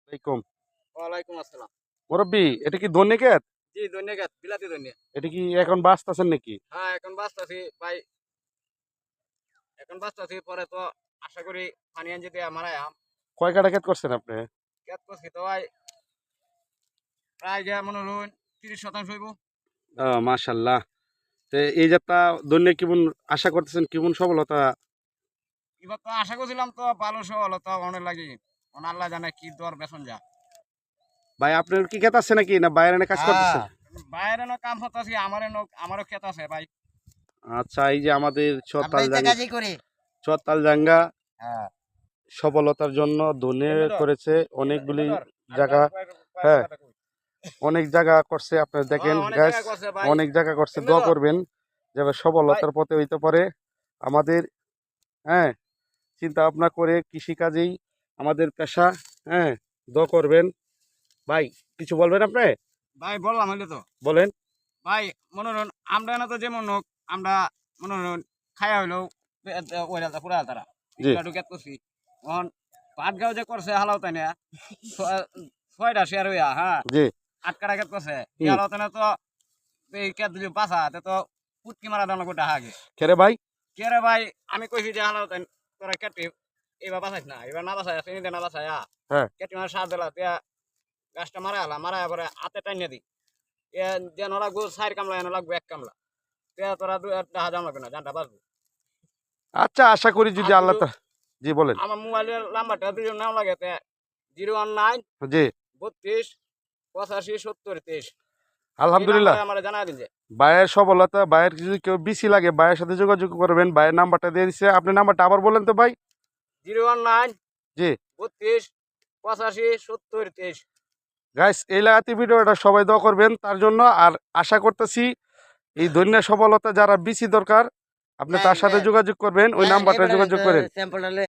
আলাইকুম। ওয়ালাইকুম আসসালাম। মুরব্বি, এটা কি ধনে ক্ষেত? জি, ধন্যবাদ। বিলাতি ধনিয়া। এটা কি এখন বাঁচতেছেন নাকি? হ্যাঁ, এখন বাঁচতাছি ভাই। এখন বাঁচতাছি পরে তো আশা করি পানি আনজি দিয়া মারায়াম। কয় কাঠা ক্ষেত করছেন আপনি? ক্ষেত করছি তো ভাই প্রায় গিয়া মনে হইল ৩০% হইব। মাশাল্লাহ। তো এই যাত্রা ধনে কেমন আশা করতেছেন, কেমন সফলতা? এবার তো আশা করছিলাম তো ভালো সফলতা অনেক লাগি। আল্লাহ জানে কি দর বেতন যা। ভাই আপনার কি ক্ষেত আছে নাকি না বাইরে কাজ হ্যাঁ, করতেছেন? বাইরে ন কাম হতাছি আমারও ক্ষেত আছে ভাই। আচ্ছা, এই যে আমাদের আমরাই তো কাজই করি। চতাল জাঙ্গা হ্যাঁ। সফলতার জন্য ধনে এমনি ধর, করেছে অনেকগুলি এমনি ধর। জায়গা। হ্যাঁ, অনেক জায়গা করছে, আপনারা দেখেন অনেক গাছ, জায়গা করছে ভাই। অনেক জায়গা করছে। এমনি দোয়া ধর। করবেন যাতে ভাই সফলতার পথে হইতে পারে আমাদের। হ্যাঁ, চিন্তা ভাবনা করে কৃষিকাজেই আমাদের পেশা। হ্যাঁ, দোয়া করবেন। ভাই, কিছু বলবেন আপনি? ভাই বললাম হইলে তো। বলেন। ভাই মনে হন আমরা না তো যেমন হোক আমরা মনে হন খায়া হইলেও ওইটা পুরা তারা জি এগুলা ঢুকে করছি এখন পাটগাঁও যে করছে হালাও তাই না 6টা শেয়ার হইয়া হ্যাঁ জি 8 কাটা করছে হুম। হালাও তাই না তো এই কে দিলি বাসা তো পুটকি মারা দাম গোটা হাগে খেরে ভাই। কে রে ভাই আমি কইছি যে হালাও তাই তোরা কেটে এবার বাসাইস না এবার না বাসায় চিনি না বাসায় হ্যাঁ, কেটে মারা সার দিলা দিয়া গাছটা মারা হলা মারা পরে হাতে টাইনে দি এ যেন লাগবো 4 কামলা এনে লাগবো 1 কামলা তোরা 2 দাম লাগবে না জানটা বাঁচবো আচ্ছা, আশা করি যদি আর আল্লাহ শুধু জি বলেন। আমার মোবাইলের নাম্বারটা দুজন নাম লাগে 019 জি 32 85 70 23 এই আলহামদুলিল্লাহ। নাম্বারে আমার জানা দিন যে ভাইয়ের সফলতা, ভাইয়ের যদি কেউ বেশি লাগে ভাইয়ের সাথে যোগাযোগ করবেন। ভাইয়ের নাম্বারটা দিয়ে দিচ্ছে, আপনি নাম্বারটা আবার বলেন তো ভাই। 019 জি 32 85 70 23 গাইস, এই লাগাতে ভিডিওটা সবাই দোয়া করবেন তার জন্য। আর আশা করতেছি এই ধন্য সফলতা যারা বেশি দরকার, আপনি তার সাথে যোগাযোগ করবেন, ওই নাম্বারটা যোগাযোগ করেন। স্যাম্পলটা